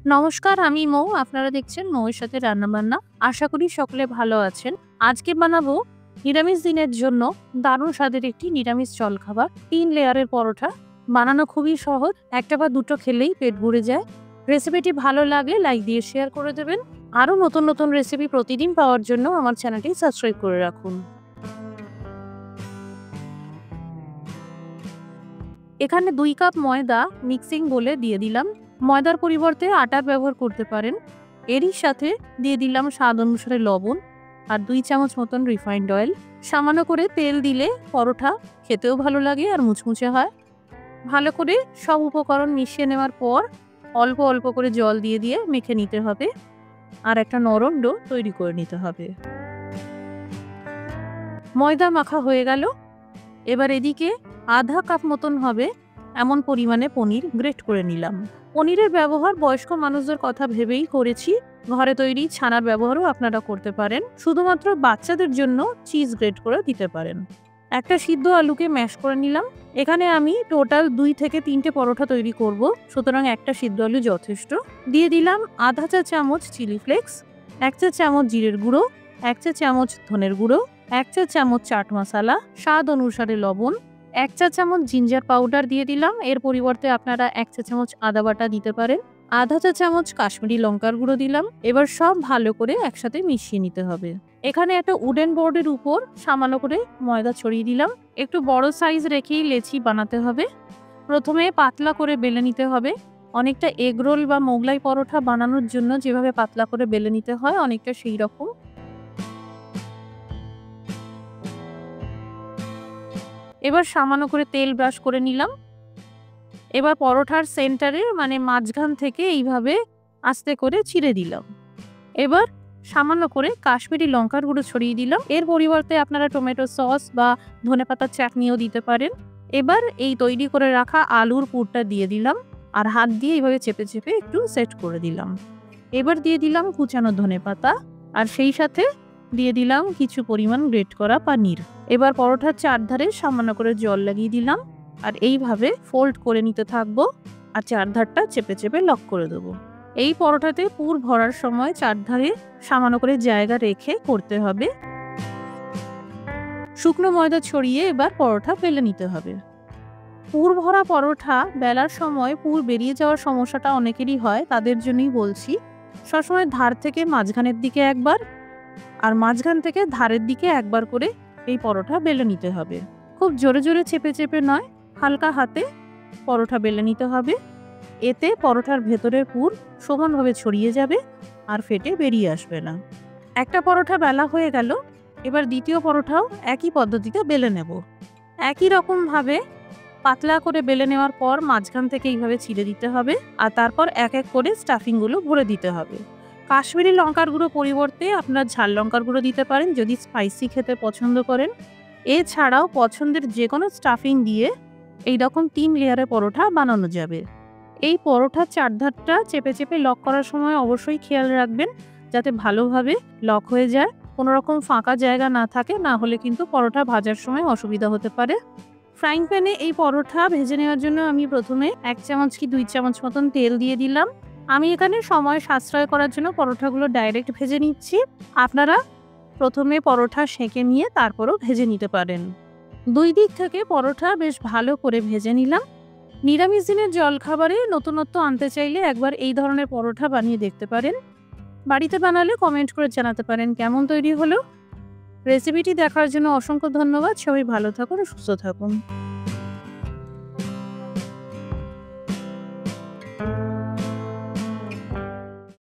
নমস্কার, আমি মৌ। আপনারা দেখছেন মৌয়ের সাথে রান্নাবান্না। আশা করি সকলে ভালো আছেন। আজকে বানাবো নিরামিষ দিনের জন্য দারুণ স্বাদের একটি নিরামিষ জলখাবার, ৩ লেয়ারের পরোটা। বানানো খুবই সহজ, একটা বা দুটো খেলেই পেট ভরে যায়। রেসিপিটি ভালো লাগলে লাইক দিয়ে শেয়ার করে দেবেন। আরও নতুন নতুন রেসিপি প্রতিদিন পাওয়ার জন্য আমার চ্যানেলটি সাবস্ক্রাইব করে রাখুন। এখানে ২ কাপ ময়দা মিক্সিং বলে দিয়ে দিলাম। ময়দার পরিবর্তে আটার ব্যবহার করতে পারেন। এরই সাথে দিয়ে দিলাম স্বাদ অনুসারে লবণ আর ২ চামচ মতন রিফাইন্ড অয়েল। সামান্য করে তেল দিলে পরোটা খেতেও ভালো লাগে আর মুচমুচে হয়। ভালো করে সব উপকরণ মিশিয়ে নেওয়ার পর অল্প অল্প করে জল দিয়ে দিয়ে মেখে নিতে হবে আর একটা নরম ডো তৈরি করে নিতে হবে। ময়দা মাখা হয়ে গেল। এবার এদিকে আধা কাপ মতন হবে এমন পরিমাণে পনির গ্রেট করে নিলাম। পনিরের ব্যবহার বয়স্ক মানুষদের কথা ভেবেই করেছি। ঘরে তৈরি ছানার ব্যবহারও আপনারা করতে পারেন। শুধুমাত্র বাচ্চাদের জন্য চিজ গ্রেট করে দিতে পারেন। একটা সিদ্ধ আলুকে ম্যাশ করে নিলাম। এখানে আমি টোটাল ২ থেকে ৩টে পরোটা তৈরি করব, সুতরাং একটা সিদ্ধ আলু যথেষ্ট। দিয়ে দিলাম আধা চা চামচ চিলি ফ্লেক্স, ১ চা চামচ জিরের গুঁড়ো, ১ চা চামচ ধনের গুঁড়ো, ১ চা চামচ চাট মশলা, স্বাদ অনুসারে লবণ, ১ চা চামচ জিঞ্জার পাউডার দিয়ে দিলাম। এর পরিবর্তে আপনারা ১ চা চামচ আদা বাটা দিতে পারেন। আধা চা চামচ কাশ্মীরি লঙ্কার গুঁড়ো দিলাম। এবার সব ভালো করে একসাথে মিশিয়ে নিতে হবে। এখানে একটা উডেন বোর্ডের উপর সামান্য করে ময়দা ছড়িয়ে দিলাম। একটু বড় সাইজ রেখেই লেচি বানাতে হবে। প্রথমে পাতলা করে বেলে নিতে হবে। অনেকটা এগ রোল বা মোগলাই পরোটা বানানোর জন্য যেভাবে পাতলা করে বেলে নিতে হয়, অনেকটা সেই রকম। এবার সামান্য করে তেল ব্রাশ করে নিলাম। এবার পরোটার সেন্টারে মানে মাঝখান থেকে এইভাবে আস্তে করে চিড়ে দিলাম। এবার সামান্য করে কাশ্মীরি লঙ্কার গুঁড়ো ছড়িয়ে দিলাম। এর পরিবর্তে আপনারা টমেটো সস বা ধনেপাতার চাটনিও দিতে পারেন। এবার এই তৈরি করে রাখা আলুর পুরটা দিয়ে দিলাম আর হাত দিয়ে এইভাবে চেপে চেপে একটু সেট করে দিলাম। এবার দিয়ে দিলাম কুচানো ধনেপাতা আর সেই সাথে দিয়ে দিলাম কিছু পরিমাণ গ্রেট করা পনির। এবার পরোটার চারধারে সামান্য করে জল লাগিয়ে দিলাম আর এইভাবে ফোল্ড করে নিতে থাকবো আর চারধারটা চেপে চেপে লক করে দেবো। এই পরোটাতে পুর ভরার সময় চারধারে সামান্য করে জায়গা রেখে করতে হবে। শুকনো ময়দা ছড়িয়ে এবার পরোটা বেলে নিতে হবে। পুর ভরা পরোটা বেলার সময় পুর বেরিয়ে যাওয়ার সমস্যাটা অনেকেরই হয়, তাদের জন্যই বলছি। সবসময় ধার থেকে মাঝখানের দিকে একবার আর মাঝখান থেকে ধারের দিকে একবার করে এই পরোটা বেলে নিতে হবে। খুব জোরে জোরে চেপে চেপে নয়, হালকা হাতে পরোটা বেলে নিতে হবে। এতে পরোটার ভেতরের পুর সমানভাবে ছড়িয়ে যাবে আর ফেটে বেরিয়ে আসবে না। একটা পরোটা বেলা হয়ে গেল। এবার দ্বিতীয় পরোটাও একই পদ্ধতিতে বেলে নেব। একই রকমভাবে পাতলা করে বেলে নেওয়ার পর মাঝখান থেকে এইভাবে চিড়ে দিতে হবে আর তারপর এক এক করে স্টাফিংগুলো ভরে দিতে হবে। কাশ্মীরি লঙ্কার গুঁড়ো পরিবর্তে আপনারা ঝাল লঙ্কার গুঁড়ো দিতে পারেন যদি স্পাইসি খেতে পছন্দ করেন। এছাড়াও পছন্দের যে কোনো স্টাফিং দিয়ে এইরকম ৩ লেয়ারের পরোটা বানানো যাবে। এই পরোটার চারধারটা চেপে চেপে লক করার সময় অবশ্যই খেয়াল রাখবেন যাতে ভালোভাবে লক হয়ে যায়, কোনো রকম ফাঁকা জায়গা না থাকে, না হলে কিন্তু পরোটা ভাজার সময় অসুবিধা হতে পারে। ফ্রাইং প্যানে এই পরোটা ভেজে নেওয়ার জন্য আমি প্রথমে ১ চামচ কি ২ চামচ মতন তেল দিয়ে দিলাম। আমি এখানে সময় সাশ্রয় করার জন্য পরোটাগুলো ডাইরেক্ট ভেজে নিচ্ছি। আপনারা প্রথমে পরোটা সেঁকে নিয়ে তারপরও ভেজে নিতে পারেন। ২ দিক থেকে পরোটা বেশ ভালো করে ভেজে নিলাম। নিরামিষ দিনের জলখাবারে নতুনত্ব আনতে চাইলে একবার এই ধরনের পরোটা বানিয়ে দেখতে পারেন। বাড়িতে বানালে কমেন্ট করে জানাতে পারেন কেমন তৈরি হলো। রেসিপিটি দেখার জন্য অসংখ্য ধন্যবাদ। সবাই ভালো থাকুন, সুস্থ থাকুন।